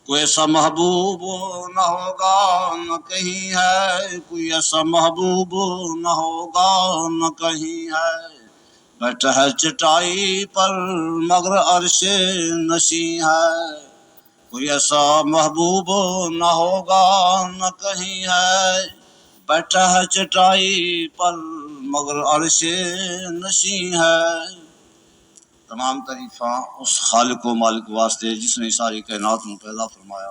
کوئی ایسا محبوب نہ ہوگا نہ کہیں ہے، کوئی ایسا محبوب نہ ہوگا نہ کہیں ہے، بیٹھا ہے چٹائی پر مگر عرش نشیں ہے، کوئی ایسا محبوب نہ ہوگا نہ کہیں ہے، بیٹھا ہے چٹائی پر مگر عرش نشیں ہے۔ تمام تعریفاں اس خالق و مالک واسطے جس نے ساری کائنات کو پیدا فرمایا۔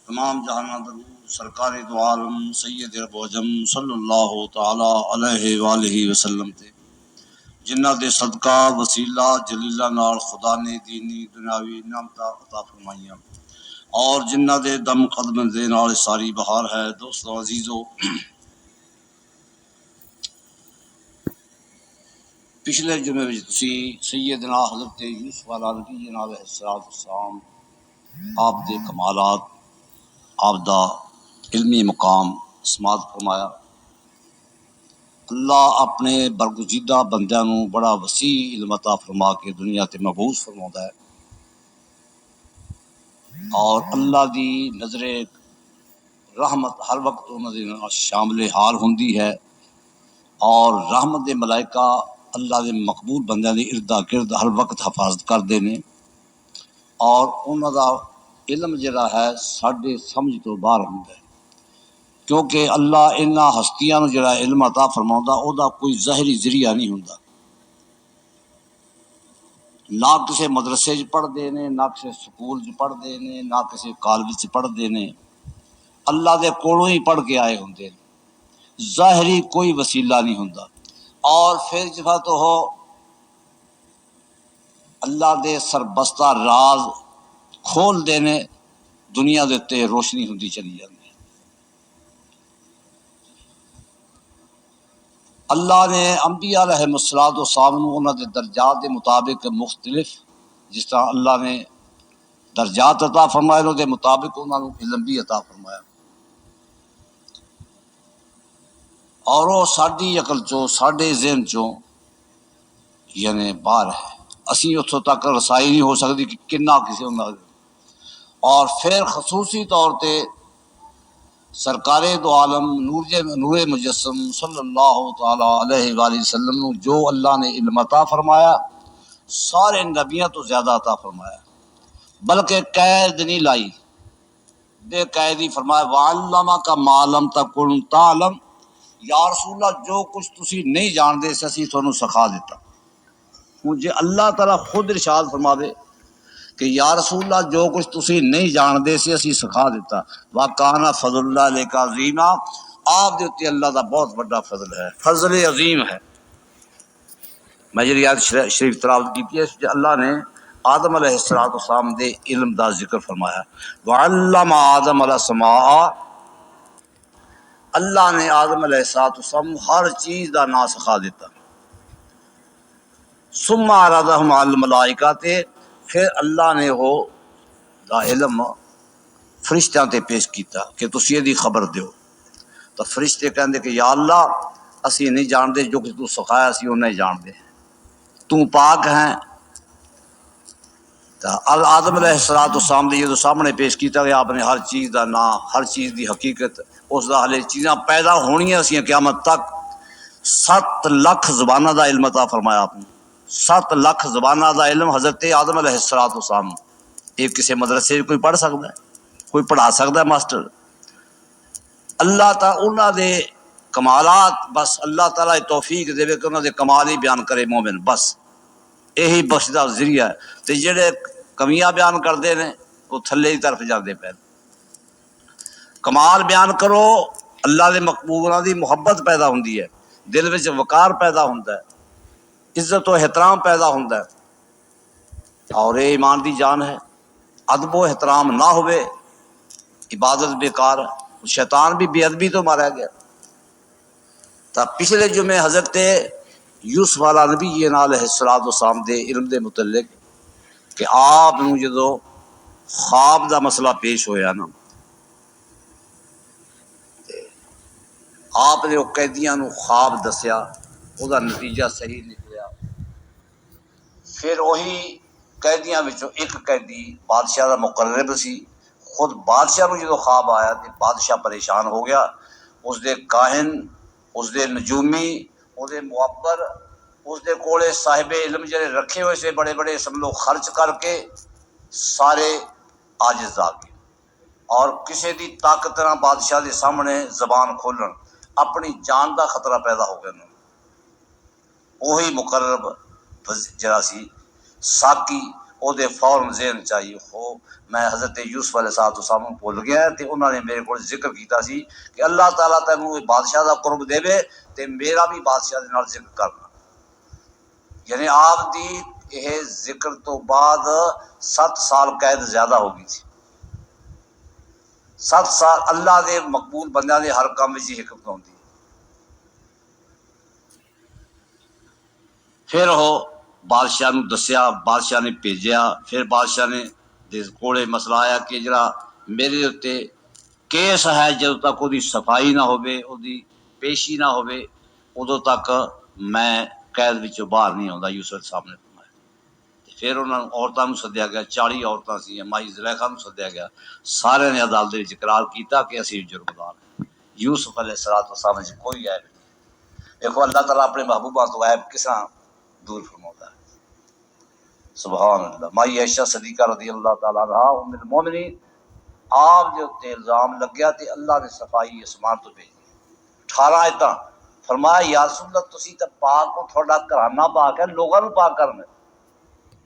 تمام جہاں درود سرکار دو عالم سید رب و جم صلی اللہ تعالی علیہ وآلہ وسلم تے، جنہ دے صدقہ وسیلہ جلیلہ نال خدا نے دینی دنیاوی نعمتاں عطا فرمائیاں، اور جنہ دے دم قدم دے نال ساری بہار ہے۔ دوستو عزیزو، پچھلے جمعے وچ تسی سیدنا حضرت یوسف علیہ نبی علیہ السلام آپ دے کمالات، آپ دا علمی مقام سماعت فرمایا۔ اللہ اپنے برگزیدہ بندیاں نوں بڑا وسیع علم عطا فرما کے دنیا تے مبعوث فرماوندا ہے، اور اللہ دی نظر رحمت ہر وقت انہاں دے نال شامل حال ہوندی ہے، اور رحمت دے ملائکہ اللہ دے مقبول بندیاں دے اردا گرد ہر وقت حفاظت کردے نے، اور انہاں دا علم جڑا ہے ساڈے سمجھ تو باہر ہوندا ہے، کیونکہ اللہ انہاں ہستیاں نوں جڑا علم عطا فرماوندا او دا کوئی ظاہری ذریعہ نہیں ہوندا، نہ کسی مدرسے چ پڑھتے نے، نہ کسی سکول چ پڑھتے نے، نہ کسی کالج چ پڑھتے نے، اللہ دے کولوں ہی پڑھ کے آئے ہوندے نے، ظاہری کوئی وسیلہ نہیں ہوندا، اور پھر جب تو ہو اللہ دے سربستہ راز کھول دینے، دنیا دے تے روشنی ہوندی چلی جاندی۔ اللہ نے انبیاء علیہ السلام انہاں دے درجات دے مطابق مختلف، جس طرح اللہ نے درجات عطا فرمائے انہاں دے مطابق انہاں نوں علم بھی عطا فرمایا، اور وہ ساڈی عقل چوں ساڈے ذہن چوں یعنی باہر ہے، اسی اتھوں تک رسائی نہیں ہو سکتی کہ کنا کسی انہاں، اور پھر خصوصی طور تے سرکار دو عالم نور مجسم صلی اللہ تعالی علیہ وآلہ وسلم نو جو اللہ نے علم عطا فرمایا سارے نبیوں تو زیادہ عطا فرمایا، بلکہ قید نہیں لائی، بے قید ہی فرمایا وَعَلَّمَكَ مَا لَمْ تَكُنْ تَعْلَمْ، یا رسول اللہ جو کچھ تسی نہیں جانتے سے اسی تھانوں سکھا دیتا۔ مجھے اللہ تعالیٰ خود ارشاد فرماوے کہ یا رسول اللہ جو کچھ تسی نہیں جانتے سے اسی سکھا دیتا، وَكَانَ فَضْلُ اللَّهِ عَلَيْكَ عَظِيمًا، آپ دے اوتے اللہ دا بہت بڑا فضل ہے، فضل عظیم ہے۔ میں جی آیت شریف تلاوت کی ہے، اللہ نے آدم علیہ السلام دے علم دا ذکر فرمایا، وَعَلَّمَ آدَمَ الْأَسْمَاءَ، اللہ نے آدم علیہ السلام ہر چیز دا نام سکھا دیتا، ثم عرضهم علی الملائکہ، پھر اللہ نے وہ دا علم فرشتیاں تے پیش کیتا کہ تسی یہ دی خبر دیو، تو فرشتے کہندے کہ یا اللہ اسی نہیں جانتے جو کہ تو سکھایا اسی وہ نہیں جانتے، تو پاک ہیں۔ تو آدم علیہ السلام نے یہ تو سامنے پیش کیتا کہ آپ نے ہر چیز دا نام، ہر چیز دی حقیقت، اس دا حالے چیزاں پیدا ہونیاں سی قیامت تک، 7 لاکھ زبانہ دا علم عطا فرمایا آپ نے، 7 لاکھ زبانہ دا علم حضرت آدم علیہ السلام، ایک کسی مدرسے کوئی پڑھ سکتا ہے، کوئی پڑھا سکتا ہے ماسٹر؟ اللہ تعالیٰ انہاں دے کمالات، بس اللہ تعالیٰ توفیق دے کہ انہاں دے کمال ہی بیان کرے مومن، بس یہی بخشدہ ذریعہ ہے، تے جڑے کمیاں بیان کردے نے وہ تھلے کی طرف جاندے پے۔ کمال بیان کرو، اللہ دے مقبولاں دی محبت پیدا ہوندی ہے، دل وچ وقار پیدا ہوندا ہے، عزت و احترام پیدا ہوندا ہے، اور یہ ایمان دی جان ہے۔ ادب و احترام نہ ہوئے عبادت بیکار، شیطان بھی بے ادبی تو مارا گیا۔ تا پچھلے جمعے حضرت یوسف علیہ نبی علیہ السلام دے علم دے متعلق کہ آپ نو جدو خواب دا مسئلہ پیش ہویا نا، آپ نے وہ قیدیاں نو خواب دسیا، وہ دا نتیجہ صحیح نکلیا، پھر وہی قیدیاں وچوں ایک قیدی بادشاہ دا مقرب سی، خود بادشاہ کو جدو خواب آیا تو بادشاہ پریشان ہو گیا. اس دے کاہن، اس دے نجومی، اس دے معبر، اس دے کولے صاحب علم جڑے رکھے ہوئے سے بڑے بڑے سمجھو خرچ کر کے سارے عاجز آ گئے. اور کسی دی طاقت نہ بادشاہ دے سامنے زبان کھولن، اپنی جان دا خطرہ پیدا ہو گیا. وہی مقرب جڑا سی ساقی او دے فوراً ذہن چاہیے ہو میں حضرت یوسف علیہ السلام بھول گیا تے انہوں نے میرے کو ذکر کیتا سی کہ اللہ تعالیٰ تینوں بادشاہ دا قرب دے تے میرا بھی بادشاہ دے نال ذکر کرنا. یعنی آپ دی یہ ذکر تو بعد 7 سال قید زیادہ ہو گئی تھی. 7 سال اللہ دے مقبول بندیاں دے ہر کام وچ حکمت ہوندی. پھر وہ بادشاہ نو دسیا، بادشاہ نے بھیجیا. پھر بادشاہ نے کولے مسئلہ آیا کہ جڑا میرے اتنے کیس ہے جدوں تک وہ صفائی نہ ہوے، وہ پیشی نہ ہوے، ادو تک میں قید وچوں باہر نہیں آؤں. یوسف صاحب نے فرمایا. پھر انہوں نے عورتوں سدیا گیا، 40 عورتیں سی، مائی زلیخا نو سدیا گیا. سارے نے عدالت وچ اقرار کیتا کہ اسی جرمدار ہیں. یوسف علیہ السلام وچ کوئی عیب نہیں. دیکھو اللہ تعالیٰ اپنے محبوبہ تو عیب کس طرح دور فرماتا ہے. سبحان اللہ. مائی عائشہ صدیقہ رضی اللہ تعالیٰ عنہا ام المومنین، آپ جو الزام لگیا تے اللہ نے صفائی اسمان تو بھیجی. 18 آیتاں فرمایا یا رسول اللہ تسی تے پاک ہو، تھوڑا گھرانہ پاک ہے، لوگاں نو پاک کرنا.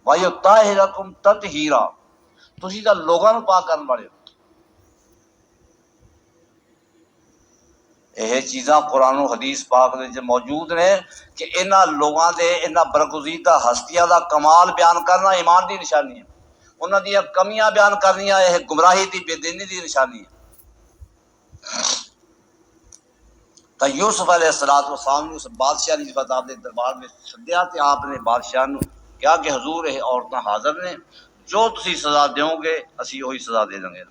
وَيُطَهِّرَكُمْ تَطْهِيرًا، تسی تے لوگاں نو پاک کرن والے ہو. یہ چیزاں قرآن و حدیث پاک دے موجود نے کہ انہاں لوگاں دے انہاں برگزیدہ ہستیاں دا کمال بیان کرنا ایمان دی نشانی ہے. انہاں دیاں کمیاں بیان کرنیاں یہ گمراہی دی بے دینی دی نشانی ہے. تو یوسف علیہ السلام نے اس بادشاہ نے جب آپ نے دربار میں سدیا تو آپ نے بادشاہ نے کہا کہ حضور یہ عورتیں حاضر نے، جو تسی سزا دیو گے اسی وہی سزا دے دیں گے.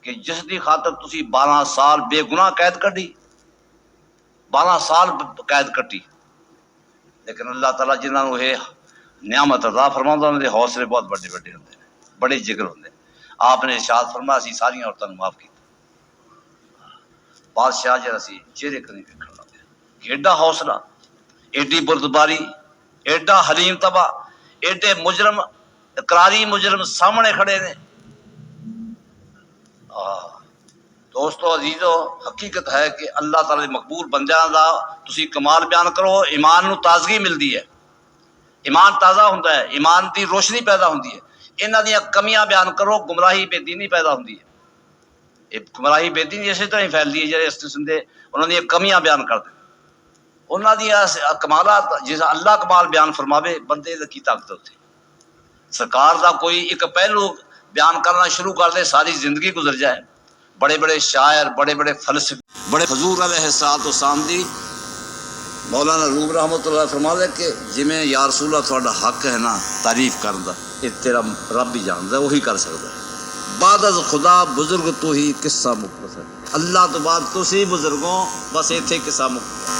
کہ جس دی خاطر تسی 12 سال بے گناہ قید کٹی، 12 سال قید کٹی. لیکن اللہ تعالیٰ جنہوں نے نعمت عطا فرماتا انہوں نے حوصلے بہت بڑے بڑے ہوتے ہیں، بڑے جگر ہوتے ہیں. آپ نے ارشاد فرمایا اسی ساری عورتوں معاف کیا. بادشاہ جڑا سی چہرے کدی ویکھن لگ گیا. ایڈا حوصلہ، ایڈی بردباری، ایڈا حلیم تباہ، ایڈے مجرم، اقراری مجرم سامنے کھڑے نے. دوستو عزیزو، حقیقت ہے کہ اللہ تعالی مقبول بندیاں دا تسی کمال بیان کرو، ایمان نو تازگی ملتی ہے، ایمان تازہ ہوتا ہے، ایمان دی روشنی پیدا ہوتی ہے. انہاں دیاں کمیاں بیان کرو، گمراہی بے دینی پیدا ہوتی ہے. گمراہی بے دینی اسی طرح ہی پھیلتی ہے جڑے اس قسم دے انہاں دیاں کمیاں بیان کرتے ہیں. انہاں دیاں کمالات جس اللہ کمال بیان فرماوے بندے دی کی طاقت ہوتی. سرکار دا کوئی ایک پہلو بیان کرنا شروع کر دے ساری زندگی گزر جائے. بڑے بڑے شاعر، بڑے بڑے فلسفے، بڑے حضور علیہ السلام دی مولانا روم رحمۃ اللہ فرما دے کہ جویں یا رسول اللہ تھوڑا حق ہے نا تعریف کرن دا، یہ تیرا رب ہی جاندا ہے، وہی کر سکتا ہے. بعد از خدا بزرگ تو ہی قصہ مختصر، اللہ تو بعد تسی بزرگوں بس ایتھے قصہ مختصر.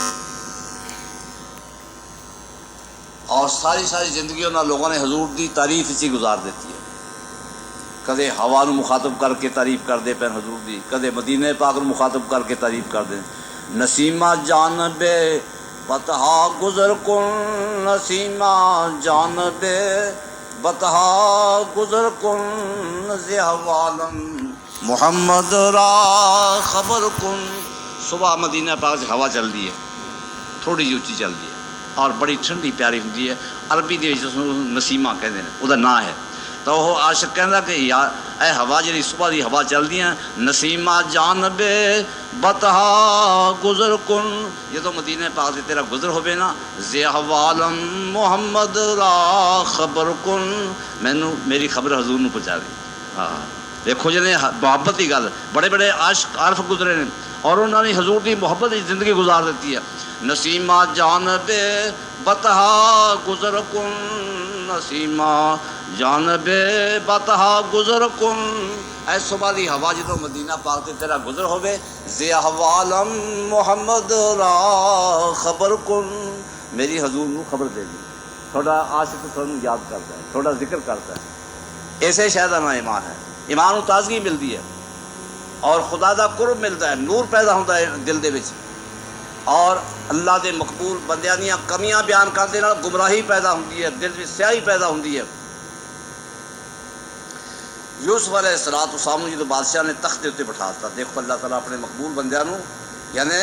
اور ساری زندگی انہاں لوگوں نے حضور دی تعریف اسی گزار دیتی ہے. کدے ہوا نو مخاطب کر کے تعریف کر دے پہ حضور دی، کدے مدینہ پاک نو مخاطب کر کے تعریف کر دیں. نسیمہ جانب بتہا گزر کن، نسیمہ جانب بتہا گزر کن، زہوالم محمد را خبر کن. صبح مدینہ پاک سے ہوا چل دی ہے، تھوڑی جی اچھی چل دی ہے اور بڑی ٹھنڈی پیاری ہوتی ہے. عربی دے نسیمہ کہتے ہیں، وہ نام ہے. تو وہ عاشق کہندا کہ یار اے ہوا جی صبح دی ہوا چلدی ہیں، نسیمہ جانب بتہا گزر کن، جدو مدینہ پاک سے تیرا گزر ہوئے نا، زہوالم محمد را خبر کن، مینو میری خبر حضور نو پہنچا دی. ہاں دیکھو جی محبت کی گل، بڑے بڑے عاشق عارف گزرے نے اور انہوں نے حضور کی محبت کی زندگی گزار دیتی ہے. نسیمہ جانب بتہا گزر کن، نسیمہ جانب بتہا گزر کن، اے صبح دی ہوا جدو مدینہ پاک تے تیرا گزر ہوئے، زہوالم محمد را خبر کن، میری حضور نو خبر دے دی. تھوڑا عاشق تھوڑا یاد کرتا ہے، تھوڑا ذکر کرتا ہے. ایسے شاید نا ایمان ہے. ایمان و تازگی ملتی ہے اور خدا دا قرب ملتا ہے، نور پیدا ہوتا ہے دل دے وچ، اور اللہ دے مقبول بندیاں دیاں کمیاں بیان کرنے نال گمراہی پیدا ہوتی ہے، دل وچ سیاہی پیدا ہوتی ہے۔ یوسف علیہ الصلوۃ والسلام جدو بادشاہ نے تخت کے اتنے بٹھا دتا، دیکھو اللہ تعالیٰ اپنے مقبول بندیاں نو یعنی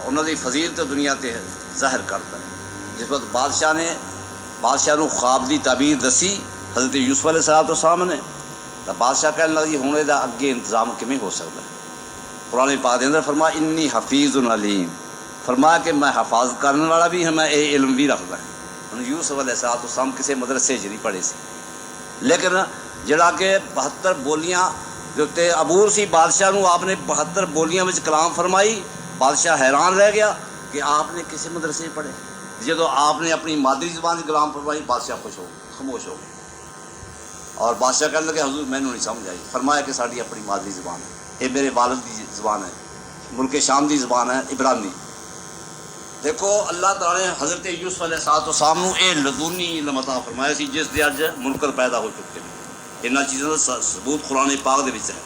انہوں دی فضیلت دنیا تے ظاہر کرتا ہے۔ جس وقت بادشاہ نو خواب دی تعبیر دسی حضرت یوسف علیہ السلام نے، تو بادشاہ کہنے لگا جی ہوں یہ اگے انتظام کیویں ہو سکتا ہے؟ قرآن پاک دے اندر فرمایا انی حفیظ علیم، فرمایا کہ میں حفاظت کرنے والا بھی ہوں، میں یہ علم بھی رکھتا ہوں۔ یوسف علیہ السلام کسی مدرسے چ نہیں پڑھے سی، لیکن جڑا کہ 72 بولیاں جو عبور سی بادشاہ نو، آپ نے 72 بولیاں میں کلام فرمائی۔ بادشاہ حیران رہ گیا کہ آپ نے کسی مدرسے پڑھے۔ جدو آپ نے اپنی مادری زبان سے کلام فرمائی، بادشاہ خوش ہو خاموش ہو گئے، اور بادشاہ کہنے لگے حضور میں نہیں سمجھ آئی۔ فرمایا کہ ساری اپنی مادری زبان ہے، یہ میرے والد کی زبان ہے، ملک شام کی زبان ہے عبرانی۔ دیکھو اللہ تعالیٰ نے حضرت یوسف علیہ السلام نو اے لدنی علم عطا فرمایا سی جس دے اج منکر پیدا ہو چکے ہیں۔ انہاں چیزوں کا ثبوت قرآن پاک دے وچ ہے۔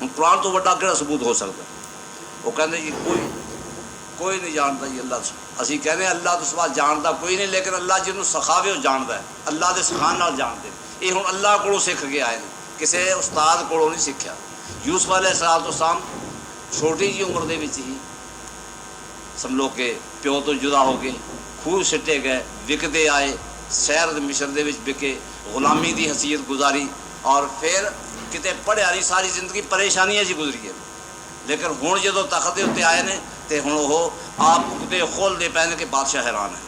ہن قرآن تو وڈا کہڑا ثبوت ہو سکتا ہے؟ وہ کہندے جی کوئی نہیں جانتا جی اللہ سے، اسی کہنے اللہ تو سوا جانتا کوئی نہیں، لیکن اللہ جنوں سکھاوے وہ جانتا ہے، اللہ دے سکھان نال جانتے۔ یہ ہن اللہ کولوں سکھ کے آئے ہیں، کسی استاد کولوں نہیں سیکھیا۔ یوسف علیہ السلام چھوٹی جی عمر دے وچ ہی سمجھو کہ پیو تو جدا ہو گئے، خوہ سٹے گئے، وکدے آئے، شہر مصر دے وچ بکے، غلامی دی حیثیت گزاری، اور پھر کتے پڑھیا نہیں، ساری زندگی پریشانیاں جی گزری ہے۔ لیکن ہوں جدو تخت دے اتنے آئے نے تو ہوں وہ آپ کتے کھول دے پے نے کہ بادشاہ حیران ہے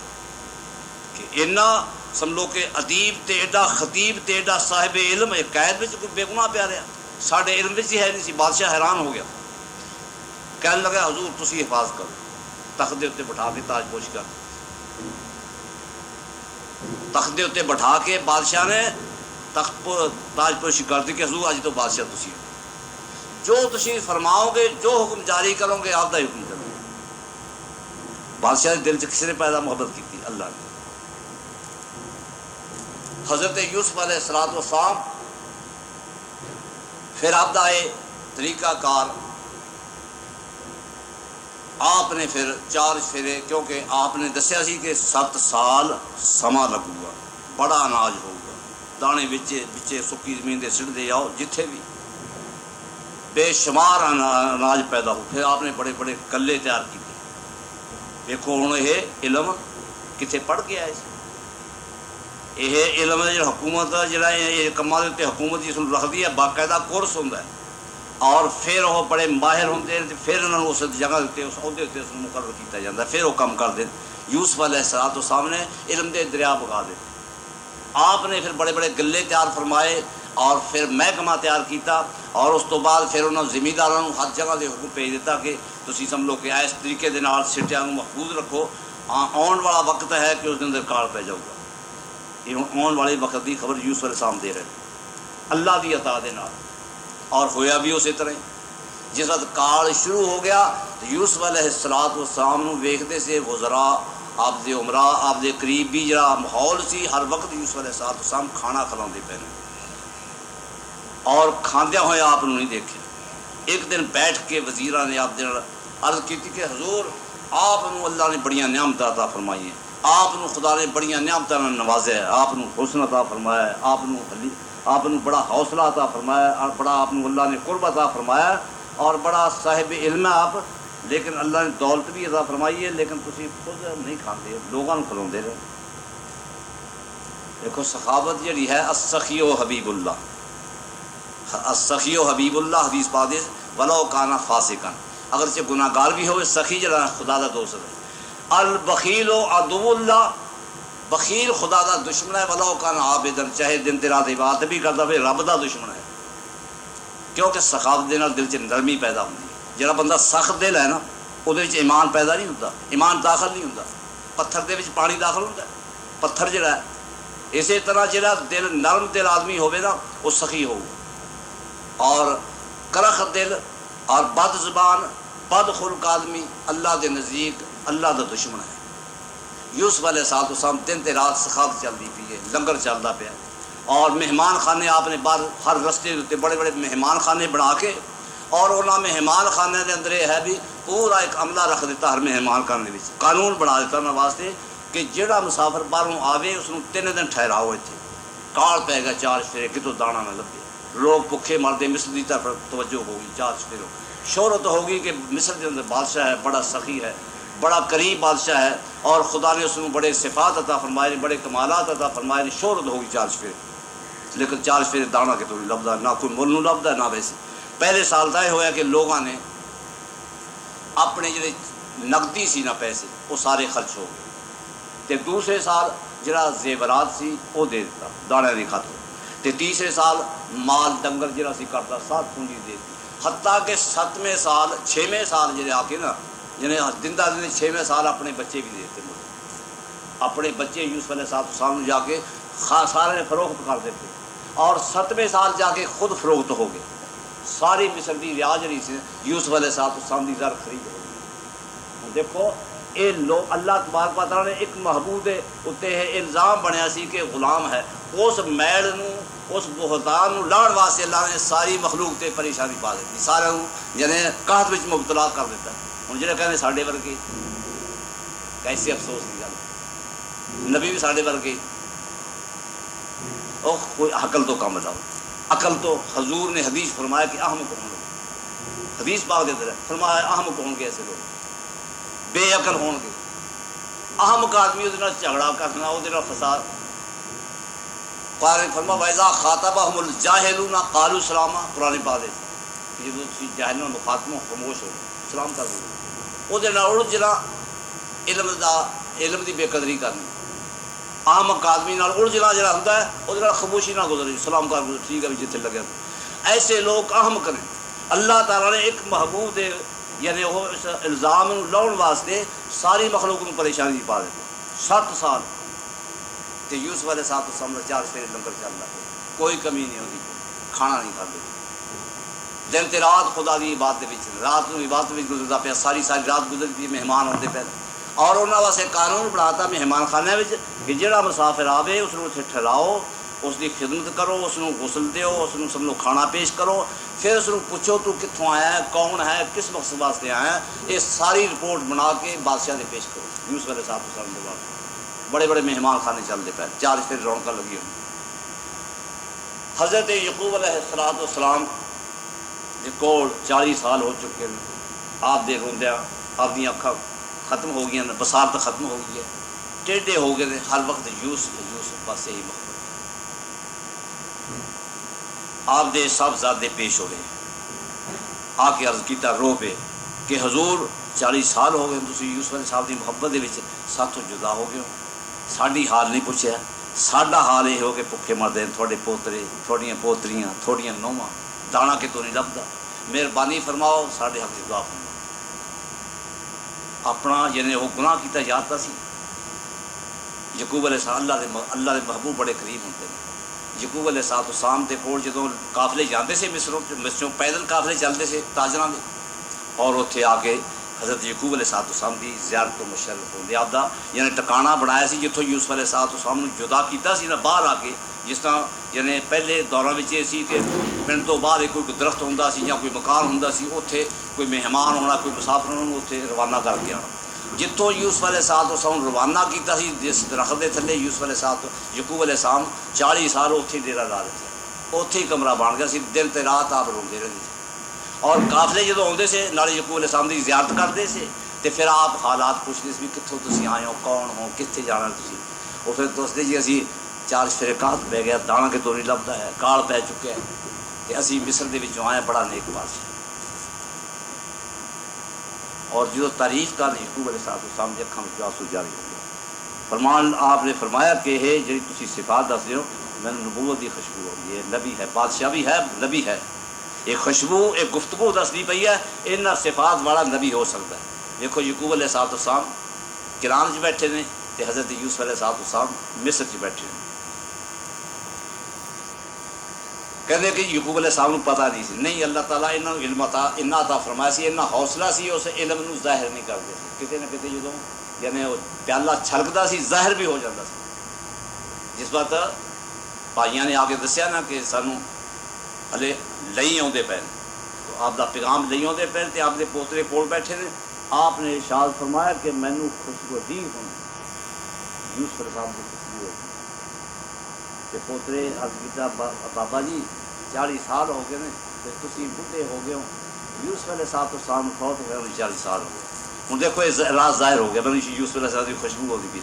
کہ اینا سمجھو کہ ادیب تے ایڈا خطیب تے ایڈا صاحب علم ایک قید میں کوئی بے گناہ پیا رہا، ساڈے علم میں ہی ہے نہیں سی۔ بادشاہ حیران ہو گیا، کہنے لگا حضور تسی حفاظت کرو، تخت دے اتنے بٹھا کے تاج پوش کر، تخت دے اتنے بٹھا کے بادشاہ نے تاج پوشی کر دی کہ حضور اج تو بادشاہ تسی ہو، جو تسی فرماؤ گے، جو حکم جاری کرو گے آپ دا حکم کرو گے۔ بادشاہ کے دل چ کسی نے پیدا محبت کی تھی؟ اللہ نے۔ حضرت یوسف علیہ السلام پھر آپ دا یہ طریقہ کار، آپ نے پھر 4 پھیرے، کیونکہ آپ نے دسیا سی کہ 7 سال سما لگوگا، بڑا اناج ہوگا، دانے بچے سکی زمین دے سٹ دے آؤ، جتھے بھی بے شمار اناج پیدا ہو۔ پھر آپ نے بڑے بڑے کلے تیار کیتے۔ دیکھو ہوں یہ علم کتنے پڑھ کے آئے سی، یہ علم ہے جڑا حکومت جڑا یہ کماں دے تے حکومت جس نوں رکھدی ہے، باقاعدہ کورس ہوندا ہے، اور پھر وہ بڑے ماہر ہوندے ہیں، پھر انہوں نے اس جگہ تے اس عہدے تے اس مقرر کیتا جاتا ہے، پھر وہ کام کر دیں۔ یوسف علیہ السلام نے علم دے دریا بگا دے، آپ نے پھر بڑے بڑے گلے تیار فرمائے، اور پھر محکمہ تیار کیتا، اور اس تو بعد پھر انہوں نے زمینداراں نوں ہر جگہ دے حکم بھیج دیتا کہ تسی سمجھو کہ اس طریقے دے نال سٹیاں نوں محفوظ رکھو، آن والا وقت ہے کہ اس دے اندر کال پہ جاؤ گا۔ یہ آن والے وقت دی خبر یوسف علیہ السلام دے رہے اللہ دی عطا دے نال، اور ہویا بھی اسی طرح۔ جس وقت کال شروع ہو گیا تو یوسف علیہ السلام نوں ویکھدے سے وزراء، آپ دے عمراء، آپ دے قریب بھی جڑا ماحول سی، ہر وقت یوسف علیہ السلام کھانا کھلاندے پے نے، اور کھاندیا ہوئے آپ نے نہیں دیکھے۔ ایک دن بیٹھ کے وزیراں نے آپ دے عرض کی کہ حضور آپ اللہ نے بڑیاں نعمت عطا فرمائی ہیں، آپ خدا نے بڑیاں نعمتاں نوازیا ہے، آپ حسن عطا فرمایا ہے، آپ بڑا حوصلہ عطا فرمایا ہے، بڑا آپ اللہ نے قرب عطا فرمایا ہے، اور بڑا صاحب علم ہے آپ، لیکن اللہ نے دولت بھی عطا فرمائی ہے، لیکن تسی خود نہیں کھاندے، لوگوں کھلاندے رہے۔ دیکھو سخاوت جڑی ہے، السخی و حبیب اللہ، السخی و حبیب اللہ حدیث پاک دے ولو کانا فاسقا، اگرچہ گناہ گار بھی ہوئے، سخی جڑا خدا دا دوست ہے۔ البخیل و عدو اللہ، بخیل خدا دا دشمن ہے، ولو کانا عابدن، چاہے دن رات عبادت بھی کرتا ہوئے، رب دا دشمن ہے، کیونکہ سخاوت دے نال دل چ نرمی پیدا ہوتی ہے۔ جڑا بندہ سخت دل ہے نا، وہ ایمان پیدا نہیں ہوتا، ایمان داخل نہیں ہوتا، پتھر دے وچ پانی داخل ہوتا ہے، پتھر جڑا ہے۔ اسی طرح جڑا دل نرم دل آدمی ہوئے نا، وہ سخی ہوگا، اور کرخ دل اور بد زبان بد خلق آدمی اللہ دے نزدیک اللہ دا دشمن ہے۔ یوسف علیہ السلام دن تے رات سخاوت چلتی پی ہے، لنگر چلتا پیا، اور مہمان خانے آپ نے ہر رستے کے بڑے بڑے مہمان خانے بنا کے اور انہوں مہمان خانے کے اندر یہ ہے بھی پورا ایک عملہ رکھ دیتا ہر مہمان خانے میں قانون بنا دیتا انہوں واسطے کہ جہاں مسافر باہروں آوے اس کو 3 دن ٹھہراؤ اتنے کال پے گا 4 چفیرے کتوں دانا نہ لگے لوگ بھوکے مرتے مصر کی طرف توجہ ہوگی 4 چفیروں شہرت ہوگی کہ مصر کے اندر بادشاہ ہے بڑا سخی ہے بڑا قریب بادشاہ ہے اور خدا نے اس کو بڑے صفات عطا فرمائے بڑے کمالات عطا فرمائے شہرت ہوگی 4 چفیرے لیکن 4 چفیرے دانا کے تو نہیں لبدا نہ کوئی مل نو لبدا نہ ویسے پہلے سال تو یہ ہوا کہ لوگوں نے اپنے جڑے نقدی سی نہ پیسے وہ سارے خرچ ہو گئے تے دوسرے سال جڑا زیورات سی وہ دے دیتا دانے نہیں کھاتے تے تیسرے سال مال ڈنگر جڑا سی کرتا ساتھ پونجی دے دی حتیٰ کہ 7ویں سال 6ویں سال جڑے آ کے نا جنہیں دندہ دن 6ویں سال اپنے بچے بھی دیتے مجھے اپنے بچے یوسف علیہ السلام جا کے سارے فروخت کر دیتے اور 7ویں سال جا کے خود فروخت ہو گئے ساری مصر کی رعایا جڑی سی یوسف علیہ السلام کی زر خرید ہو گئی دیکھو یہ لوگ اللہ تبارک و تعالیٰ نے ایک محبوب اتنے الزام بنیا سی کہ غلام ہے اس میل اس بہتان لاڑ واسطے اللہ نے ساری مخلوق تے پریشانی پا دیتی سارے یعنی قحط وچ مبتلا کر دیتا ہوں جڑے کہنے ساڈے ورگے کیسے افسوس کی گل نبی بھی ساڈے ورگے او کوئی عقل تو کم لاؤ عقل تو حضور نے حدیث فرمایا کہ اہم کون لوگ حدیث پاک دے اندر فرمایا اہم کون کے ایسے لوگ بے عقل ہون گے اہم آدمی وہ جھگڑا کرنا وہ فساد قرآن فرما ویزا خاطبہم الجاہلون قالوا سلاما قرآن پاک دے جب تھی جاہل نال مخاطب خاموش ہو سلام کر دو وہ الجھنا علم دی بے قدری کرنی عام آدمی نال الجھنا جڑا ہوتا ہے وہ خاموشی نہ گزرے سلام کر گزر ٹھیک ہے بھی جتنے لگے ایسے لوگ اہم کریں اللہ تعالیٰ نے ایک محبوب دے یعنی وہ اس الزام لاؤن واسطے ساری مخلوق کو پریشانی پا دیتے 7 سال تو یوسف علیہ السلام 4 چفیرے لنگر چل رہا کوئی کمی نہیں ہوتی کھانا نہیں کھاتے دن تے رات خدا کی عبادت رات کو عبادت بھی گزرتا پیا ساری رات گزرتی مہمان آتے پہ اور انہوں واسطے قانون بناتا مہمان خانے کہ جہاں مسافر آوے اس اتنے ٹھہراؤ اس کی خدمت کرو اس کو غسل دیو اس کو سب لوگ کھانا پیش کرو پھر اس کو پوچھو تو کتوں آیا ہے کون ہے کس مقصد واسطے آیا ہے یہ ساری رپورٹ بنا کے بادشاہ نے پیش کرو یوسف علیہ السلام کے بعد بڑے بڑے مہمان خانے چلتے پہ 4 چفیرے رونقیں لگی ہوئی حضرت یعقوب علیہ السلام کو 40 سال ہو چکے ہیں آپ دیکھ روندیا آپ کی اکھاں ختم ہو گئی بصارت ختم ہو گئی ہے ٹیڈے ہو گئے ہر وقت یوسف بس یہی محبت آپ دے سب زیادہ پیش ہو رہے آ کے عرض کیتا رو پہ کہ حضور 40 سال ہو گئے تسی یوسف علیہ السلام کی محبت دے وچ ساتھوں جدا ہو گئے ہو ساڈی حال نہیں پوچھا ساڈا حال یہ ہو کہ بھکے مرد ہیں تھوڑے پوترے تھوڑیاں پوتریاں تھوڑیاں نوواں دانا کہ تو نہیں لبدا مہربانی فرماؤ ساڈے حق دعا فرماؤ اپنا جن وہ گناہ کیتا یادتا سی یعقوب علیہ السلام اللہ دے محبوب بڑے قریب ہوتے ہیں یعقوب علیہ السلام کے کول جدوں قافلے جاندے سے مصروں پیدل قافلے چلتے سے تاجراں دے اور اتنے آ کے حضرت یعقوب علیہ السلام کی زیارت تو مشرف ہوندے آپ دا یعنی ٹکانا بنایا سی جتوں یوسف علیہ السلام نے جدا کیتا سی نا باہر آ کے جس طرح یعنی پہلے دوراں وچ یہ سی کہ پنڈ تو باہر کوئی درخت ہوندا سی یا کوئی مکان ہوندا سی اتنے کوئی مہمان ہونا کوئی مسافر ہونا اتنے روانہ کر کے آنا جتوں یوسف علیہ السلام روانہ کیتا سی جس درخت دے تھلے یوسف علیہ السلام یعقوب علیہ السلام 40 سال اتنے ڈیرا لا دیتے اتنے ہی کمرہ بن گیا سی دن تے رات آپ روندے رہندے سی اور قافلے جدوں آتے سے نالے یعقوب علیہ السلام کی زیارت کرتے سے تو پھر آپ حالات پوچھتے بھی کتوں تسی آئے ہو کون ہو کتنے جانا تسی وہ پھر دستے جی اسی 4 چفیرے قحط پہ گیا دانا کہ تو نہیں لبدا ہے کال پی چکے ہیں کہ اسی مصر دے وچوں آئے بڑا نیک بادشاہ اور جدو تعریف کر یعقوب علیہ السلام کی اکھاں وچ آنسو جاری ہو گیا فرمان آپ نے فرمایا کہ یہ جی تسی صفات دس دیو میں نبوت کی خوشبو ہوگی یہ نبی ہے بادشاہ بھی ہے نبی ہے ایک خوشبو ایک گفتگو دستی پئی ہے ان صفات والا نبی ہو سکتا ہے دیکھو یعقوب علیہ السلام کران چ بیٹھے نے تو حضرت یوسف علیہ السلام مصر چ بیٹھے ہیں کہتے کہ یعقوب علیہ السلام کو پتہ نہیں سی نہیں اللہ تعالیٰ انہوں نے علم عطا فرمایا سی انہاں حوصلہ سی اس علم نو ظاہر نہیں کرتے کتے نہ کتے جدوں یعنی پیالہ چھلکتا سی ظاہر بھی ہو جاتا سی جس بات ਭਾਈਆਂ ਨੇ ਆ ਕੇ ਦੱਸਿਆ ਨਾ ਕਿ ਸਾਨੂੰ ਹਲੇ ਲਈ ਆਉਂਦੇ ਪਏ ਨੇ, آپ دا پیغام لے آتے پہ تے آپ دے پوترے کول بیٹھے نے. آپ نے ارشاد فرمایا کہ مینوں خوشبو دی ہوں یوسف علیہ السلام کی خوشبو ہوئی تے پوترے عرض کیتا بابا جی 40 سال ہو گئے نے تے تسی بڈھے ہو گئے ہو. یوسف علیہ السلام فوت ہوئے 40 سال ہو گئے. ہوں دیکھو یہ راز ظاہر ہو گیا بنی یوسف علیہ السلام کی خوشبو ہوتی پی.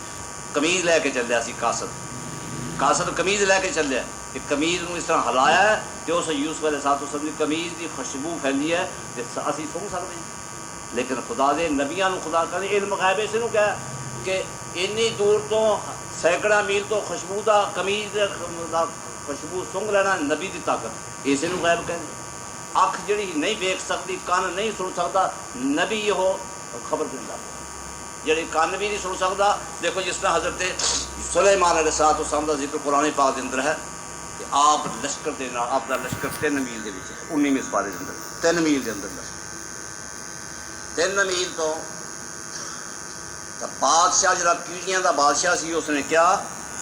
قمیض لے کے چلیا سی قاصد قمیض لے کے چلیا کہ قمیض نو اس طرح ہلایا ہے کہ اس یوسف علیہ السلام کی قمیض کی خوشبو پھیلی ہے تے اسی سن سکتے ہیں. لیکن خدا دے نبیاں نو خدا کرے علم غیب اس نو کہا کہ اینی دور تو سینکڑا میل تو خوشبو دا قمیض دا خوشبو سنگ لینا نبی دی طاقت اسے نو غیب کہنے. اکھ جڑی نہیں ویکھ سکتی کان نہیں سن سکتا نبی یہ خبر دیندا. جڑی کان بھی نہیں سن سکتا دیکھو جس طرح حضرت سلیمان علیہ السلام دا ذکر قرآن پاک دے اندر ہے کہ آپ لشکر دے نال آپ دا لشکر 3 میل دے وچ 19ویں سپارے دے اندر 3 میل دے اندر 3 میل تو بادشاہ جڑا کیڑیاں دا بادشاہ سی اس نے کیا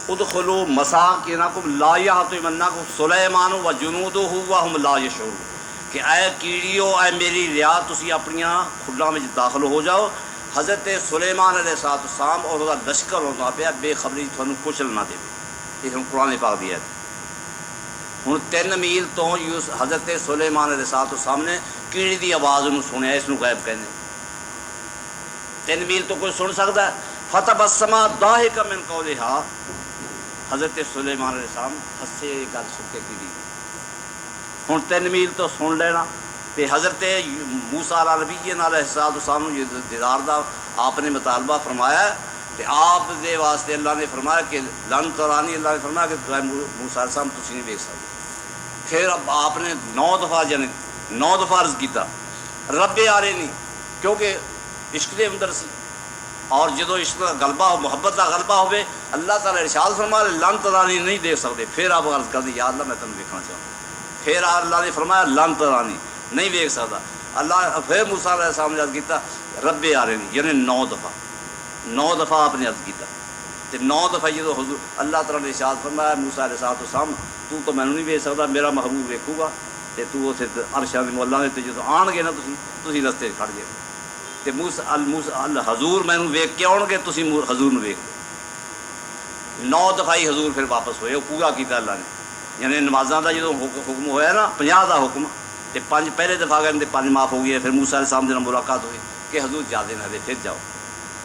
ادخلوا مساکنکم لا یحطمنکم سلیمان و جنودہ وہم لا یشعرون کہ اے کیڑیو اے میری ریا تسی اپنیاں کھڈاں وچ داخل ہو جاؤ. حضرت سلیمان علیہ السلام اور وہ لشکر ہوتا پیا بے خبری تھانوں کچھ نہ دے. یہ ہوں قرآن پاک دی ہے. ہوں 3 میل تو حضرت سلیمان علیہ السلام نے کیڑی دی آواز انہوں سنیا. اس نو غیب کہنے 3 میل تو کوئی سن سکتا ہے. فتبسم ضاحکا من قولہا حضرت سلیمان علیہ السلام ہنسے گل سن کے کیڑی. ہوں 3 میل تو سن لینا تے حضرت موسیٰ علیہ نبی علیہ السلام نے دیدار دا آپ نے مطالبہ فرمایا تے آپ دے واسطے اللہ نے فرمایا کہ لن ترانی اللہ نے فرمایا کہ موسیٰ علیہ السلام تسی نہیں دیکھ سکتے. پھر اب آپ نے 9 دفعہ یعنی 9 دفعہ عرض کیتا رب آرینی کیونکہ عشق دے اندر سی اور جدو عشق کا غلبہ ہو محبت کا غلبہ ہوئے اللہ تعالیٰ ارشاد فرمایا لن ترانی نہیں دیکھ سکتے. پھر آپ عرض کر دی یا اللہ میں تمہیں دیکھنا چاہوں. پھر اللہ نے فرمایا لن ترانی نہیں دیکھ سکتا. اللہ پھر موسیٰ علیہ السلام نے عرض کیتا رب آرینی یعنی 9 دفعہ آپ نے عرض کیتا. تے 9 دفعہ جدو حضور اللہ تعالیٰ نے ارشاد فرمایا موسیٰ علیہ السلام تو میں نہیں دیکھ سکتا میرا محبوب ویکھوں گا تے تو اسے عرشاں دے مولا نے جدو آن گے نا تسی رستے کھڑ گئے تے موسیٰ حضور میں ویکھ کے آن گے تسی حضور نو ویکھ لو. 9 دفعہ ہی حضور پھر واپس ہوئے وہ پورا کیتا اللہ نے. یعنی نمازاں دا جدو حکم ہویا نا 50 دا حکم تے 5 پہلے دفعہ گئے تے 5 معاف ہو گئے. پھر موسیٰ علیہ السلام سے ملاقات ہوئی کہ حضور زیادہ نہ دے پھر جاؤ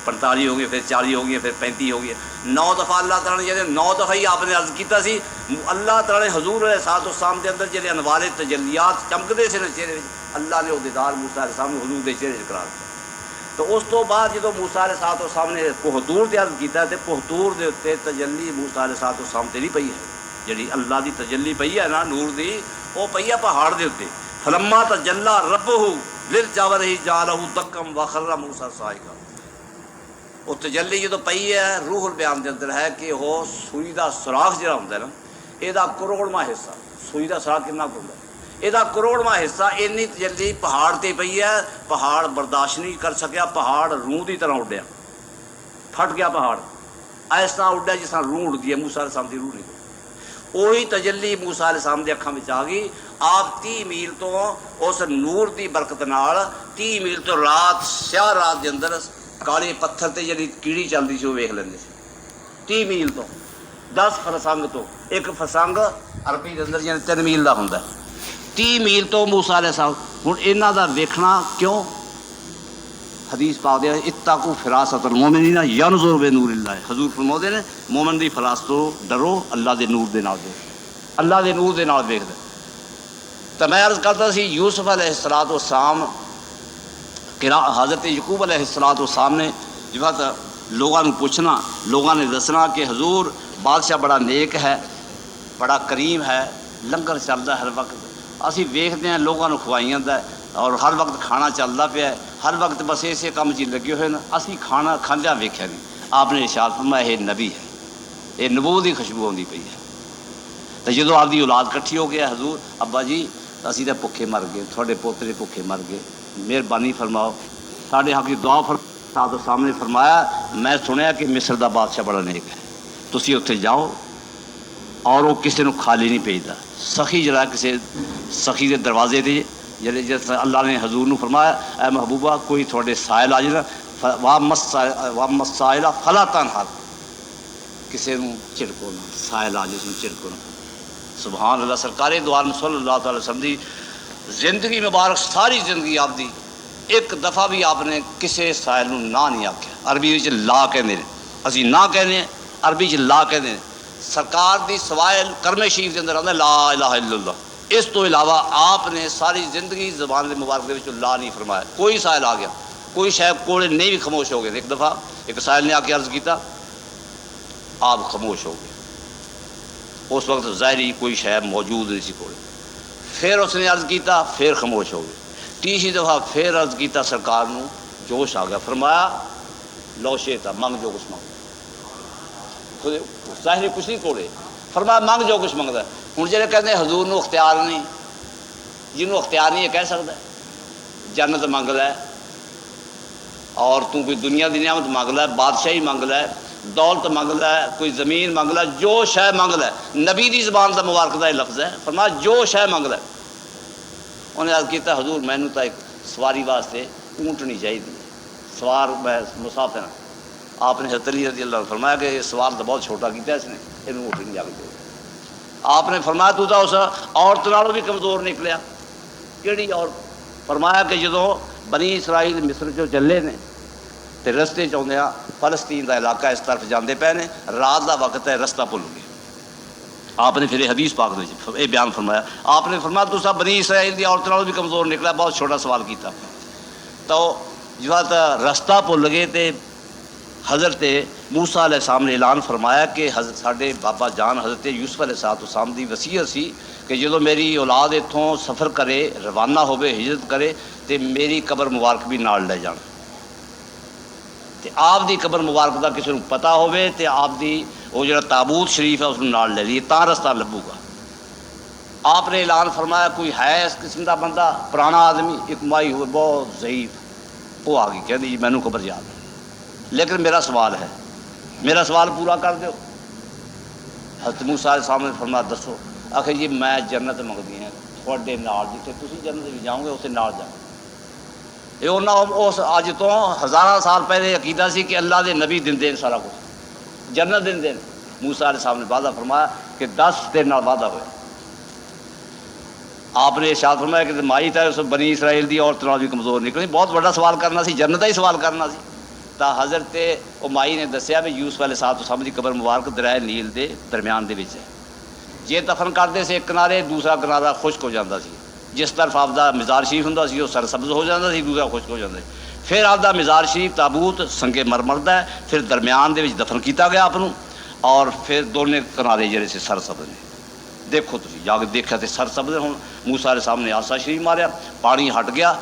45 ہو گئے پھر 40 ہو گئے پھر 35 ہو گئے. 9 دفعہ اللہ تعالیٰ نے جیسے 9 دفعہ ہی آپ نے عرض کیتا سی اللہ تعالیٰ نے حضور علیہ السلام کے اندر جیسے انوار تجلیات چمکتے سے چہرے اللہ نے وہ دیدار موسیٰ علیہ السلام نے حضور کے چہرے قرار دیا. تو اس تو بعد جدو موسیٰ علیہ السلام نے کوہتور تے عرض کیتا تے کوہتور دے اتنے تجلی موسیٰ علیہ السلام تے نہیں پئی ہے. جڑی اللہ دی تجلی پئی ہے نا نور دی وہ پئی ہے پہاڑ دے اتنے. فلما تجلی ربہ للجبل جعلہ دکا وخر موسیٰ صاعقا. وہ تجلی جدو پئی ہے روح البیان دے اندر ہے کہ وہ سوئی دا سوراخ جڑا ہوندا ہے نا یہ 1/کروڑواں حصہ سوئی دا سوراخ کتنا ہوندا ہے 1/کروڑواں حصہ اینی تجلی پہاڑ تے پئی ہے. پہاڑ برداشت نہیں کر سکیا. پہاڑ روح دی طرح اڈیا پھٹ گیا. پہاڑ اس طرح اڈیا جس طرح روح اڈتی ہے. موسیٰ علیہ السلام دی روح نہیں وہی تجلی موسیٰ علیہ السلام دے اکھاں وچ آ گئی. آپ 30 میل تو اس نور دی برکت نال 30 میل تو رات سیاہ رات دے اندر کالے پتھر تے جڑی کیڑی چلدی سی وہ ویکھ لیندے سی. 30 میل تو 10 فرسنگ تو ایک فرسنگ عربی دے اندر یعنی 3 میل دا ہوندا ہے. 30 میل تو موسیٰ علیہ السلام ہن انہاں دا ویکھنا کیوں حدیث پاک دے اتقوا فراست المؤمنین ینظر بنور اللہ. حضور فرماتے ہیں مومن دی فراست تو ڈرو اللہ دے نور دے نال دیکھ اللہ دے نور دے نال ویکھدا. تو میں عرض کرتا سی یوسف علیہ السلام حضرت یعقوب علیہ السلام نے جب لوگوں نے پوچھنا لوگوں نے دسنا کہ حضور بادشاہ بڑا نیک ہے بڑا کریم ہے لنگر چلتا ہے ہر وقت اسی ویکھتے ہیں لوگوں کو کھوائیاں ہے اور ہر وقت کھانا چلتا پیا ہے ہر وقت بس اسے کام چ لگے ہوئے ہیں اسی کھانا کھاندیا ویکھیا نہیں. آپ نے ارشاد فرمایا یہ نبی ہے یہ نبوت کی خوشبو آتی پئی ہے. تو جدو آپ کی اولاد کٹھی ہو گیا حضور ابا جی اسی تو بھوکے مر گئے تھوڑے پوترے بھوکے مر گئے مہربانی فرماؤ ساڈے حق کی دعا فرماؤ. سامنے فرمایا میں سنیا کہ مصر دا بادشاہ بڑا نیک ہے تسی اتنے جاؤ اور وہ کسی کو خالی نہیں بھیجتا. سخی جڑا کسی سخی کے دروازے تے جڑے جس اللہ نے حضور نو فرمایا اے محبوبہ کوئی تھوڑے سائل آ جائے وا مسائل فلا تنہر, کسی کو چڑکو نہ, سائل آ جائے اس چڑکو نہ. سبحان اللہ. سرکار دو عالم صلی اللہ تعالی وسلم دی زندگی مبارک ساری زندگی آپ دی ایک دفعہ بھی آپ نے کسی سائل نو نہ نہیں آکھیا. عربی وچ لا کہندے نے, اسی نہ کہنے عربی چ لا کہندے نے. سرکار دی سوائے کرم شریف کے اندر آندا لا الہ الا اللہ. اس تو علاوہ آپ نے ساری زندگی زبان مبارک دے وچ لا نہیں فرمایا. کوئی سائل آ گیا, کوئی شاید کوڑے نہیں بھی خاموش ہو گئے. ایک دفعہ ایک سائل نے آ کے عرض کیتا, آپ خاموش ہو گئے. اس وقت ظاہری کوئی شے موجود نہیں سی کوڑے. پھر اس نے عرض کیتا, پھر خاموش ہو گئے. تیسری دفعہ پھر عرض کیتا, سرکار نو جوش آ گیا. فرمایا لو شئت منگ جو کچھ منگ. ظاہری کچھ نہیں کوڑے, فرمایا منگ جو کچھ منگتا ہے. ہوں جڑے کہتے ہیں حضور نو اختیار نہیں, جنہوں اختیار نہیں ہے کہہ سکتا ہے جنت منگ لے, اور تو کوئی دنیا دی نعمت منگ لے, بادشاہی منگ لے, دولت منگ لے, کوئی زمین منگ لے, جو شے منگ لے. نبی دی زبان دا مبارک دا لفظ ہے, فرمایا جو شے منگ لے. انہیں عرض کیتا حضور مینوں تا ایک سواری واسطے اونٹنی چاہیے, سوار میں مسافر ہاں. آپ نے حضرت علی رضی اللہ عنہ فرمایا کہ یہ سوال تو بہت چھوٹا کیتا ہے اس نے, یہ اونٹنی جا کے دے. آپ نے فرمایا تو اس عورت نالوں بھی کمزور نکلیا. کیڑی عورت؟ فرمایا کہ جدوں بنی اسرائیل مصر چوں چلے نے تے رستے چاہدے فلسطین دا علاقہ اس طرف جاندے پے نے, رات دا وقت ہے, رستہ بھول گئے. آپ نے پھر یہ حدیث پاک میں یہ بیان فرمایا. آپ نے فرمایا تو سب بنی اسرائیل دی عورت نالوں بھی کمزور نکلا. بہت چھوٹا سوال کیتا. تو جب رستہ بھول گئے تے حضرت موسیٰ علیہ السلام نے اعلان فرمایا کہ حضرت ساڈے بابا جان حضرت یوسف علیہ السلام دی وصیت سی کہ جدوں میری اولاد اتوں سفر کرے, روانہ ہوے, ہجرت کرے تے میری قبر مبارک بھی نال لے جان. تے آپ دی قبر مبارک دا کسی کو پتہ ہوے تے آپ دی وہ جڑا تابوت شریف ہے اس کو نال لے لیے, تاں رستہ لبھو گا. آپ نے اعلان فرمایا کوئی ہے اس قسم دا بندہ, پرانا آدمی, ایک مائی ہوئے بہت ضعیف, وہ آ گئی کہندی جی مینوں قبر یاد ہے, لیکن میرا سوال ہے, میرا سوال پورا کر دو. حضرت موسیٰ علیہ السلام نے فرمایا دسو. آخر جی میں جنت منگدی ہوں تھوڑے نال, جتنے تسی جنت بھی جاؤ گے اسے نال جاؤ. یہ انہوں اس اج تو ہزارہ سال پہلے عقیدہ سی کہ اللہ دے نبی دے سارا کچھ, جنت دے. موسیٰ علیہ السلام نے وعدہ فرمایا کہ 10 تیرے نال وعدہ ہوئے. آپ نے ارشاد فرمایا کہ مائی تھا اس بنی اسرائیل دی عورت نال بھی کمزور نکلی. بہت بڑا سوال کرنا سی, جنت کا ہی سوال کرنا سی. تا حضرت مائی نے دسیا بھی یوسف علیہ السلام دی قبر مبارک دریائے نیل دے درمیان دے وچ ہے. جے دفن کرتے سے ایک کنارے, دوسرا کنارہ خشک ہو جاتا سی. جس طرف آپ دا مزار شریف ہوندا سی وہ سرسبز ہو جاتا سی, دوسرا خشک ہو جاتا سی. پھر آپ دا مزار شریف تابوت سنگے مرمر دا ہے, پھر درمیان دے وچ دفن کیتا گیا آپ نو, اور پھر دونوں کنارے جڑے سے سرسبز نے. دیکھو تسی جا کے دیکھا تے سرسبز ہن. موسیٰ علیہ السلام نے آسا شریف ماریا, پانی ہٹ گیا,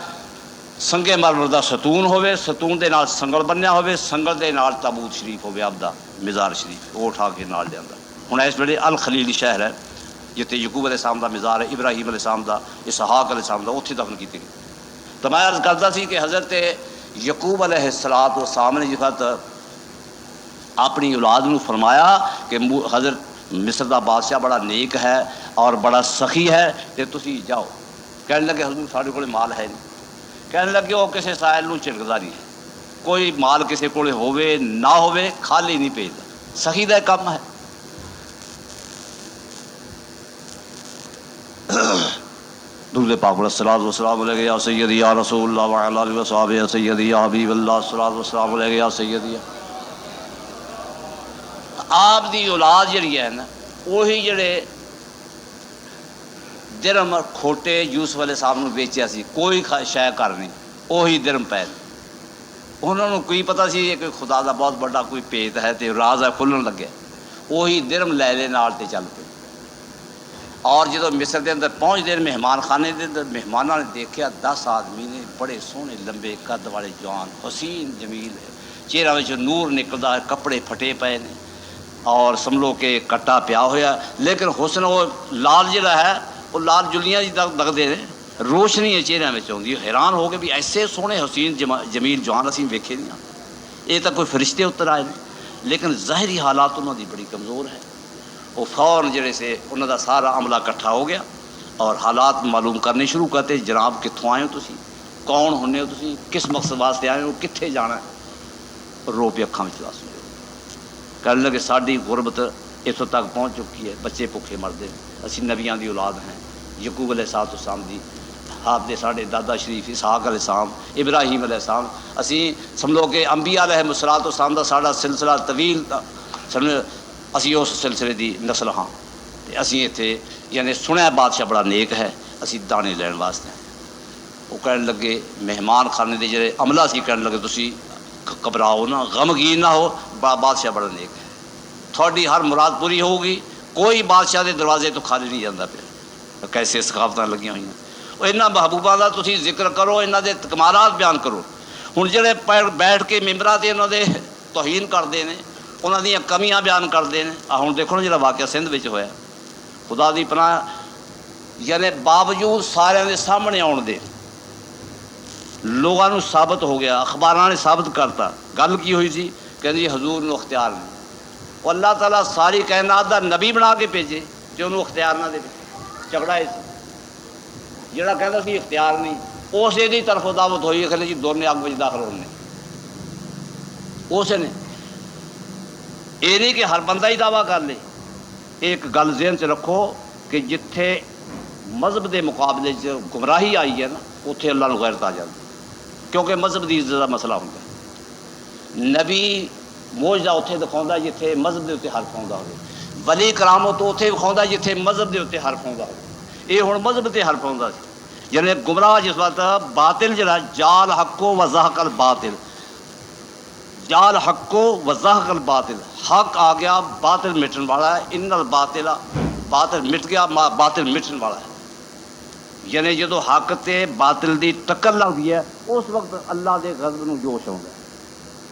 سنگے مرمر دا ستون ہوئے, ستون دے نال سنگل بنیا ہوئے, سنگل دے نال تابوت شریف ہوئے آپ دا مزار شریف, وہ اٹھا کے نال لے آندا. ہن اس ویلے الخلیل شہر ہے جتے یعقوب علیہ السلام دا مزار ہے, ابراہیم علیہ السلام دا, اسحاق علیہ السلام دا, اتنے دفن کیتے گئے. تو میں عرض کرتا سی کہ حضرت یعقوب علیہ السلام نے جس اپنی اولاد نو فرمایا کہ حضرت مصر دا بادشاہ بڑا نیک ہے اور بڑا سخی ہے, تے تسی جاؤ. کہنے لگے حضور ساڈے کول مال ہے نہیں. کہنے لگے وہ کسی سائل نو چڑکدا نہیں, کوئی مال کسی کول ہوے نہ ہوے خالی نہیں بھیجدا, سخی دا کام ہے. درود پاک الصلاۃ والسلام علیک یا سیدی یا رسول اللہ وعلی آلہ وصحبہ یا سیدی یا حبیب اللہ, الصلاۃ والسلام علیک یا سیدی. آپ دی اولاد جڑی ہے نا, وہی جڑے درم کھوٹے یوسف علیہ السلام نو بیچیا سی, کوئی شے کر نہیں, وہی درم پے. انہوں نے کوئی پتہ سی کہ خدا دا بہت بڑا کوئی پیت ہے تے راز ہے کھلن لگے, وہی درم لے لے نال تے چل پے. اور جدو مصر دے اندر پہنچ دے مہمان خانے دے اندر, مہمانوں نے دیکھا 10 آدمی نے, بڑے سونے لمبے قد والے جوان, حسین جمیل ہے, چہرہ وچ نور نکلدا ہے, کپڑے پھٹے پے نے, اور سمجھو کہ کٹا پیا ہویا, لیکن حسن وہ لال جڑا ہے وہ لال جلیاں جی لگتے ہیں, روشنی ہے چہرے میں آتی. حیران ہو کے بھی ایسے سونے حسین جمیل جوان اسی ویکھے نہیں. یہ تو کوئی فرشتے اتر آئے ہیں, لیکن ظاہری حالات انہوں دی بڑی کمزور ہے. وہ فوراً جڑے سے انہوں کا سارا عملہ اکٹھا ہو گیا اور حالات معلوم کرنے شروع کرتے، جناب کتوں آئے ہو تسی، کون ہونے ہو تسی، کس مقصد واسطے آئے ہو، کتنے جانا ہے؟ رو پہ اکھاں میں آنسو کہنے لگے ساری غربت اتوں تک پہنچ چکی ہے، بچے بھوکے مرتے ہیں، اسی نبیاں دی اولاد ہیں، یعقوب علیہ السلام دی، آپ دے ساڈے دادا شریف اسحاق علیہ السلام، ابراہیم علیہ السلام، اسی سمجھو کہ انبیاء علیہ السلام دا ساڈا سلسلہ طویل، سمجھو اسی اس سلسلے دی نسل ہاں، تے اسی اتنے یعنی سنیا بادشاہ بڑا نیک ہے، اسی دانے لین واسطے ہیں۔ وہ کہنے لگے مہمان خانے دے جڑے عملہ سی کہنے لگے تسی گھبراؤ نہ، غمگین نہ ہو، بادشاہ بڑا نیک ہے، تھوڑی ہر مراد پوری ہوگی، کوئی بادشاہ دے دروازے تو خالی نہیں جاتا پھر۔ کیسے ثقافتاں لگیاں ہوئی ہیں، وہ انہاں محبوباں دا تسی ذکر کرو، انہاں دے کمالات بیان کرو۔ ہن جڑے بیٹھ کے ممبراں تے انہاں دے توہین کردے نے، انہاں دیاں کمیاں بیان کردے نے، ہن دیکھو نا جڑا واقعہ سندھ وچ ہویا، خدا دی پناہ، یعنی باوجود سارے دے سامنے آن دے لوگوں کو ثابت ہو گیا، اخباراں نے ثابت کرتا، گل کی ہوئی سی کہ جی حضور نو اختیار نہیں، وہ اللہ تعالیٰ ساری کائنات دا نبی بنا کے بھیجے کہ انہوں اختیار نہ دے، جھگڑا ہے جڑا کہتا سی اختیار نہیں، اس دی طرف دعوت ہوئی کہ جی دونوں اگ میں داخل ہونے، اس نے یہ نہیں کہ ہر بندہ ہی دعویٰ کر لے۔ ایک گل ذہن چ رکھو کہ جتھے مذہب دے مقابلے گمراہی آئی ہے نا، اتنے اللہ نو غیرت آ جاتی، کیونکہ مذہب دی عزت کا مسئلہ ہوتا ہے۔ نبی موجزہ اتنے دکھاؤں جتھے مذہب دے اتنے حرف آتا ہوئے، ولی کرامو تو اتنے دکھاؤں جتھے مذہب دے اتنے حرف آتا ہوئے، یہ ہوں مذہب تے حرف آتا سی، یعنی گمراہ جس وقت باطل جڑا جال حقو و زحق الباطل، جال حقو و زحق الباطل، حق آ گیا باطل مٹن والا ہے، ان الباطل، باطل مٹ گیا باطل مٹن والا ہے، یعنی جدو حق تے باطل دی ٹکر لگتی ہے اس وقت اللہ دے غضب نو جوش آتا ہے۔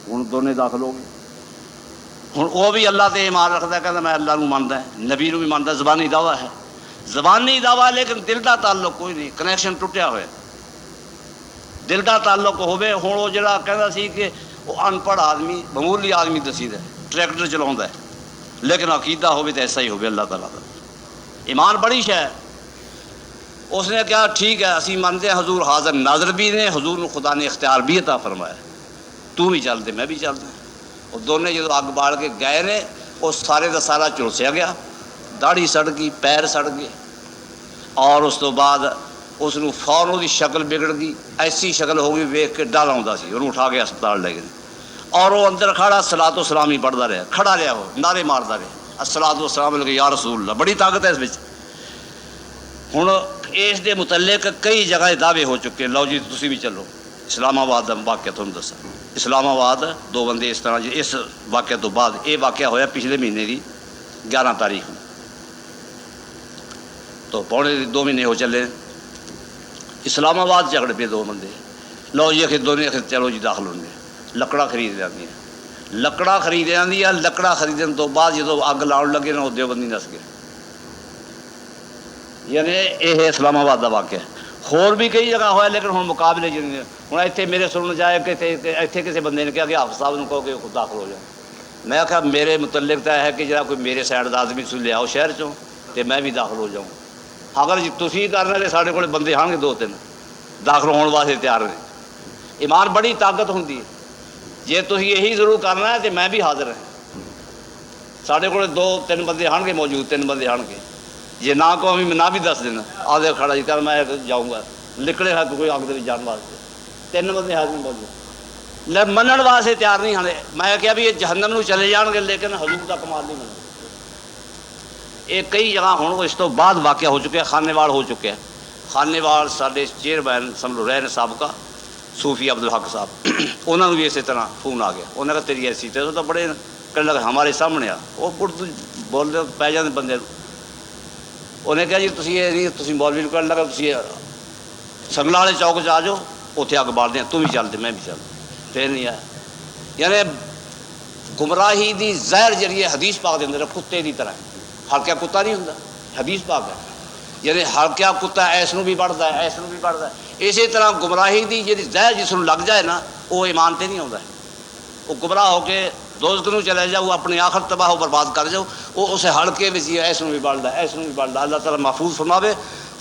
ہوں دونوں داخل ہو گئے، ہوں وہ بھی اللہ تے ایمان رکھتا ہے، کہتا میں اللہ نو مانتا ہے، نبی نو بھی مانتا ہے، زبانی دعویٰ ہے، زبانی دعویٰ لیکن دل دا تعلق کوئی نہیں، کنیکشن ٹوٹیا ہوا، دل دا تعلق ہوئے۔ ہوں وہ جڑا کہتا سی کہ وہ ان پڑھ آدمی معمولی آدمی دسی ہے، ٹریکٹر چلاؤں ہے، لیکن عقیدہ ہوئے تو ایسا ہی ہوئے اللہ تعالیٰ کا۔ ایمان بڑی شے ہے۔ اس نے کہا ٹھیک ہے اسی مانتے ہیں حضور حاضر ناظر بھی نے، حضور نے خدا نے اختیار بھی عطا فرمایا، تو بھی چل دے میں بھی چل دیں۔ وہ دونوں جدو اگ بال کے گئے نے، وہ سارے کا سارا چلسیا گیا، داڑھی سڑ گئی، پیر سڑ گئے، اور اس تو بعد اس نے فوراً دی شکل بگڑ گئی، ایسی شکل ہو گئی ویخ کے ڈر آتا سی، انہوں اٹھا کے ہسپتال لے گئے، اور وہ اندر کھڑا صلاۃ و سلام ہی پڑھتا رہا، کھڑا رہا، وہ نعرے مارتا رہا، الصلاۃ والسلام علیہ یا رسول اللہ۔ بڑی طاقت ہے اس وچ۔ ہوں اس دے متعلق کئی جگہ دعوے ہو چکے، لو جی تسی بھی چلو، اسلام آباد کا واقعہ تمہیں دسا، اسلام آباد دو بندے اس طرح اس واقعہ تو بعد، یہ واقعہ ہویا پچھلے مہینے کی 11 تاریخ میں، تو پونے 2 مہینے ہو چلے، اسلام آباد جھگڑ پہ دو بندے، لو جی آخر دونوں آخر چلو جی داخل ہونے، لکڑا خرید لینی ہے، لکڑا خرید لینی ہے، لکڑا خریدن تو بعد جدو اگ لاؤن لگے نا وہ دیوبندی نس گئے، یعنی یہ اسلام آباد کا واقعہ ہے۔ ہور بھی کئی جگہ ہوا لیکن ہوں مقابلے جن ہوں اتنے میرے سننے جائے کہ اتنے کسی بندے نے کہا کہ حافظ صاحب نے کہو کہ خود داخل ہو جائے، میں آخیا میرے متعلق تو ہے کہ جا کوئی میرے سائڈ کا آدمی تھی لیا شہر چوں تو میں بھی داخل ہو جاؤں، اگر جی تھی کرنا تو سارے کو بندے آن گے 2-3 داخل ہونے واسطے تیار نے۔ ایمان بڑی طاقت ہوں، جی تھی یہی ضرور کرنا ہے تو میں بھی حاضر ہوں، سارے کو 2-3 بندے آن گے، موجود 3 بندے آن گے، جی نہ کو میں نہ بھی دس دینا آدھے کھڑا جی کر میں جاؤں گا، لکڑے ہے کوئی اگ دے جان واسطے 3 بندے حاضر موجود، منن واسطے تیار نہیں ہاں۔ میں کہا بھی یہ جہنم نو چلے جان گے لیکن حضور کا کمال نہیں ملے۔ یہ کئی جگہ ہوں اس تو بعد واقعہ ہو چکے ہیں، خانے وال ہو چکے ہیں، خانے وال سارے چیئرمین سمجھو رہے سابقہ صوفی عبدالحق صاحب، انہوں نے بھی اسی طرح فون آ گیا، انہوں نے کہا تیری ایسی تو تو بڑے کہنے لگا ہمارے سامنے آ، وہ اردو بول رہے پی جاتے بندے، انہیں کہا جی تھی یہ نہیں تھی مولوی کہنے لگا تھی سنگلا والے چوک آ جاؤ اتنے اگ بال دیں، تم بھی چل دے میں بھی چل، پھر نہیں آیا۔ یعنی گمراہی دی زہر جڑی ہے حدیث پاک دے اندر کتے دی طرح، ہلکا کتا نہیں ہوں، حدیث پاک ہے، یعنی ہلکا کتا ایس نو بھی بڑھتا ہے ایس نو بھی بڑھتا ہے، اسی طرح گمراہی دی جی زہر جس نو لگ جائے نا وہ ایمان تے نہیں آتا ہے، وہ گمراہ ہو کے دوزخ نو چلے جاؤ، اپنی آخر تباہ و برباد کر جاؤ، وہ اسے ہلکے میں سی ایس بھی بڑھتا ایس بھی بڑھتا۔ اللہ تعالیٰ محفوظ فرماوے۔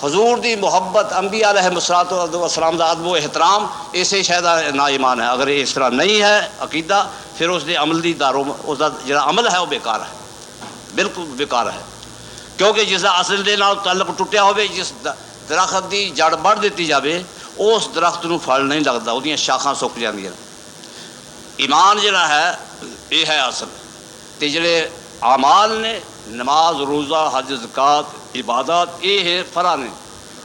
حضور دی محبت، انبیاء علیہ السلام دا ادب و احترام، اسے شاید نا ایمان ہے۔ اگر اس طرح نہیں ہے عقیدہ، پھر اس دے عمل دی دارو، اس دا جڑا عمل ہے وہ بیکار ہے، بالکل بیکار ہے۔ کیونکہ جس دا اصل دے نال تعلق ٹوٹیا ہوئے، جس درخت دی جڑ بڑھ دیتی جاوے، اس درخت نو پھل نہیں لگتا، وہ شاخاں سک جاندیاں۔ ایمان جڑا ہے یہ ہے اصل، تے جڑے اعمال نے، نماز، روزہ، حج، زکات، عبادات، یہ ہے فرع نے۔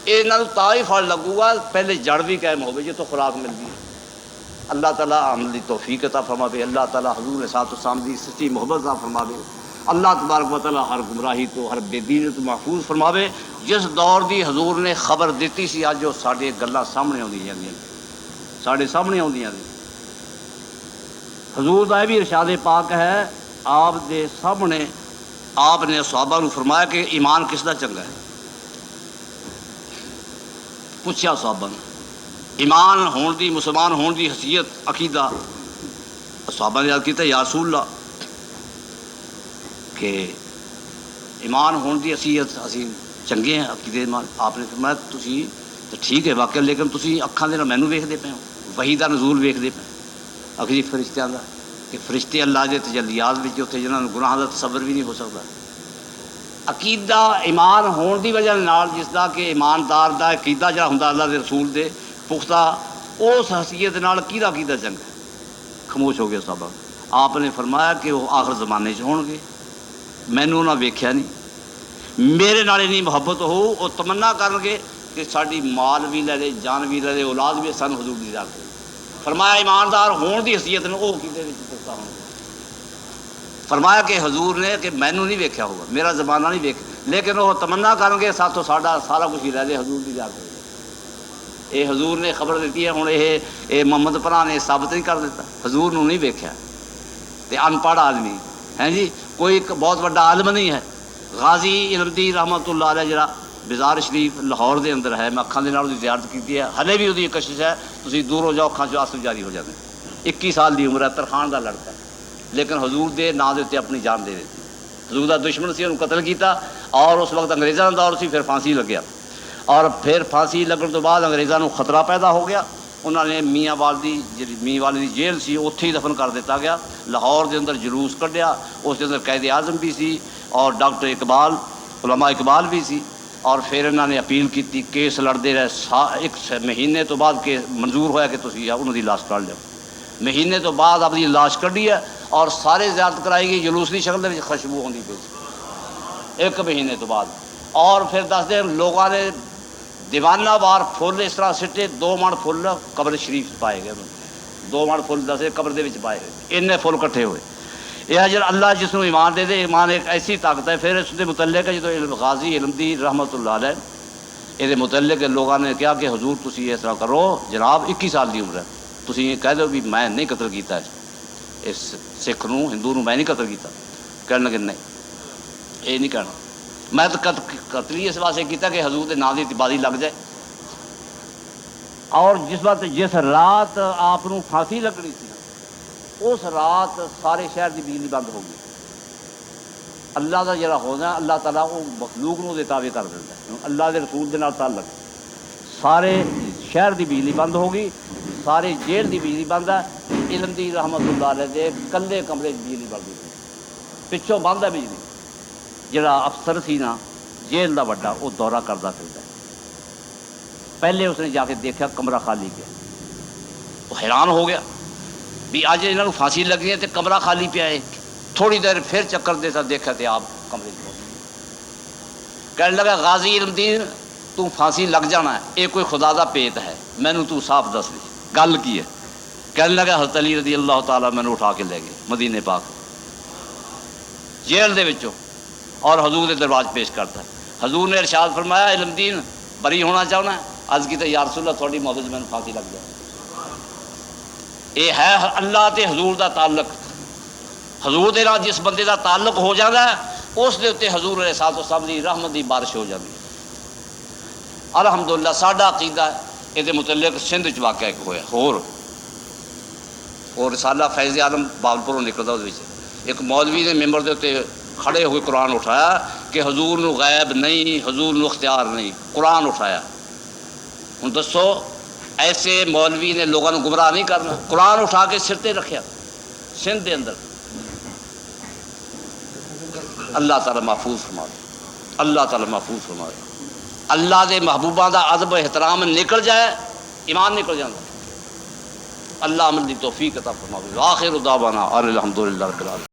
یہاں تا ہی پھل لگو گا پہلے جڑ بھی قائم ہوگی، جی تو خوراک ملتی ہے۔ اللہ تعالیٰ عمل دی توفیق عطا فرماوے۔ اللہ تعالیٰ حضور صاحب السلام دی سچی محبت عطا فرماوے۔ اللہ تبارک و تعالیٰ ہر گمراہی تو، ہر بے دینی تو محفوظ فرماوے۔ جس دور دی حضور نے خبر دیتی سی، اج وہ ساڈے گلاں سامنے آندی جاندیاں، ساڈے سامنے آندیاں نے۔ حضور دا بھی ارشاد پاک ہے، آپ دے سامنے آپ نے صحابہ نو فرمایا کہ ایمان کس دا چنگا ہے؟ پوچھا صحابہ نے ایمان ہون دی، مسلمان ہون دی حیثیت، عقیدہ۔ صحابہ نے یاد کیتا یا رسول اللہ کہ ایمان ہون دی حیثیت اسی چنگے ہیں عقیدے ایمان۔ آپ نے فرمایا تسی تو ٹھیک ہے واقعہ، لیکن تسی اکھاں دے نال مینوں ویکھدے پے ہو، وحی دا نزول ویکھدے پے اکھی فرشتیاں دا، کہ فرشتے اللہ دے تجلیات وچ اتنے جنہاں نوں گناہ دا تصور بھی نہیں ہو سکتا۔ عقیدہ ایمان ہون دی وجہ نال، جس دا کہ ایماندار دا عقیدہ جڑا ہوندا اللہ دے رسول دے پختہ، اس حیثیت نال کیدا عقیدہ چنگا ہے؟ خاموش ہو گیا صحابہ۔ آپ نے فرمایا کہ وہ آخر زمانے چ ہون گے، مینوں انہاں ویکھیا نہیں، میرے نال نہیں محبت ہو، وہ تمنا کرن گے کہ ساڈی مال بھی لے لے، جان بھی لے لے، اولاد بھی سن حضور دی ذات کرے۔ فرمایا ایماندار ہون دی حیثیت نے وہ عقیدے وچ پختہ ہون گے۔ فرمایا کہ حضور نے کہ مینوں نہیں ویکھیا ہوگا، میرا زمانہ نہیں ویکھ، لیکن وہ تمنا کرن گے ساتھوں ساڈا سارا کچھ ہی لے لے، حضور دی ذات کرے۔ یہ حضور نے خبر دیتی ہے۔ ہوں یہ محمد پرا نے ثابت نہیں کر دیتا، حضور نو نہیں ویکھیا تے ان پڑھ آدمی ہے جی، کوئی بہت بڑا عالم نہیں ہے۔ غازی علمدی رحمت اللہ علیہ جڑا بازار شریف لاہور دے اندر ہے، میں اکھاں دے نال اودی زیارت کیتی ہے، ہلے بھی اودی کشش ہے، تسی دور ہو جاؤ اکھاں چوں آنسو جاری ہو جاندے۔ 21 سال دی عمر ہے، ترخان دا لڑکا ہے، لیکن حضور دے نام دے تے اپنی جان دے دیتی۔ حضور دا دشمن سی، انہوں قتل کیتا، اور اس وقت انگریزاں دا دور سی، پھر پھانسی لگیا، اور پھر پھانسی لگن تو بعد انگریزاں نوں خطرہ پیدا ہو گیا، انہوں نے میاں والدی میاں والی دی جیل سی اتھے ہی دفن کر دیتا گیا۔ لاہور دے اندر جلوس کڈیا، اس دے اندر قائد اعظم بھی سی اور ڈاکٹر اقبال، علماء اقبال بھی سی، اور پھر انہوں نے اپیل کی، کیس لڑتے رہے۔ ایک مہینے تو بعد کیس منظور ہویا کہ تسی انہوں دی لاش کڈ لو۔ مہینے تو بعد اپنی لاش کڈی ہے اور سارے زیارت کرائی گئی، جلوس کی شکل میں خوشبو ہوندی پئی سی، ایک مہینے تو بعد۔ اور پھر دس دن لوگوں نے دیوانہ وار پھل اس طرح سٹے، 2 من پھل قبر شریف پائے گئے، 2 من پھل دسے قبر دے وچ پائے گئے، ان پھل کٹھے ہوئے۔ یہ جڑا اللہ جس کو ایمان دے دے، ایمان ایک ایسی طاقت ہے۔ پھر اس کے متعلق جدو غازی علمدی رحمت اللہ علیہ یہ متعلق لوگوں نے کہا کہ حضور تسی اس طرح کرو، جناب 21 سال دی عمر ہے، تسی یہ کہہ دو بھی میں نہیں قتل کیتا اس سکھ نوں، ہندو نوں میں نہیں قتل کیتا۔ کہنے لگے نہیں یہ نہیں کہنا، میں تو قتل ہی اس واسطے کیتا کہ حضور دے نام دی بازی لگ جائے۔ اور جس رات آپ پھانسی لگنی سی، اس رات سارے شہر دی بجلی بند ہو گئی۔ اللہ دا جڑا ہونا، اللہ تعالیٰ وہ مخلوق نو دے تابع کر دیتا ہے، اللہ دے رسول دے نال تعلق۔ سارے شہر دی بجلی بند ہو گئی، سارے جیل دی بجلی بند ہے۔ علمدی رحمت اللہ علیہ دے کلے کمرے بجلی بند ہوئی، پچھوں بند ہے بجلی۔ جڑا افسر سی نا جیل دا وڈا، وہ دورہ کرتا پھرتا ہے۔ پہلے اس نے جا کے دیکھا کمرہ خالی پیا، وہ حیران ہو گیا بھی اج انہوں پھانسی لگی ہے تو کمرہ خالی پیا ہے۔ تھوڑی دیر پھر چکر دیتا دیکھا تو آپ کمرے میں کہنے لگا غازی علمدین تو پھانسی لگ جانا ہے، یہ کوئی خدا دا پیت ہے، مینوں تو صاف دس دی گل کی ہے۔ کہنے لگا حضرت علی رضی اللہ تعالیٰ مینوں اٹھا کے لے گئے مدینے پاک جیل دے وچوں، اور حضور دے دربار پیش کرتا ہے۔ حضور نے ارشاد فرمایا علمدین بری ہونا چاہنا ہے؟ عرض کی تو یا رسول اللہ تھوڑی محبت میں پھانسی لگ جائے۔ یہ ہے اللہ تے حضور دا تعلق۔ حضور دے نال جس بندے دا تعلق ہو جاتا ہے، اس دے اتنے حضور علیہ الصلوۃ والسلام دی رحمت دی بارش ہو جاتی ہے۔ الحمدللہ ساڈا عقیدہ ہے، یہ متعلق سندھ چ واقعہ ایک ہویا ہور اور رسالہ فیض عالم باولپوروں نکلتا اس ایک مولوی نے ممبر دے تے کھڑے ہوئے قرآن اٹھایا کہ حضور نو غیب نہیں، حضور نو اختیار نہیں، قرآن اٹھایا۔ ہوں دسو ایسے مولوی نے لوگوں کو گمراہ نہیں کرنا، قرآن اٹھا کے سر تے رکھیا سندھ دے اندر۔ اللہ تعالیٰ محفوظ فرما دے، اللہ تعالیٰ محفوظ فرما دے۔ اللہ دے محبوباں دا ادب و احترام نکل جائے ایمان نکل جاتا۔ اللہ عمل دی توفیق عطا فرماوے۔ آخر دعوانا الحمدللہ رب العالمین۔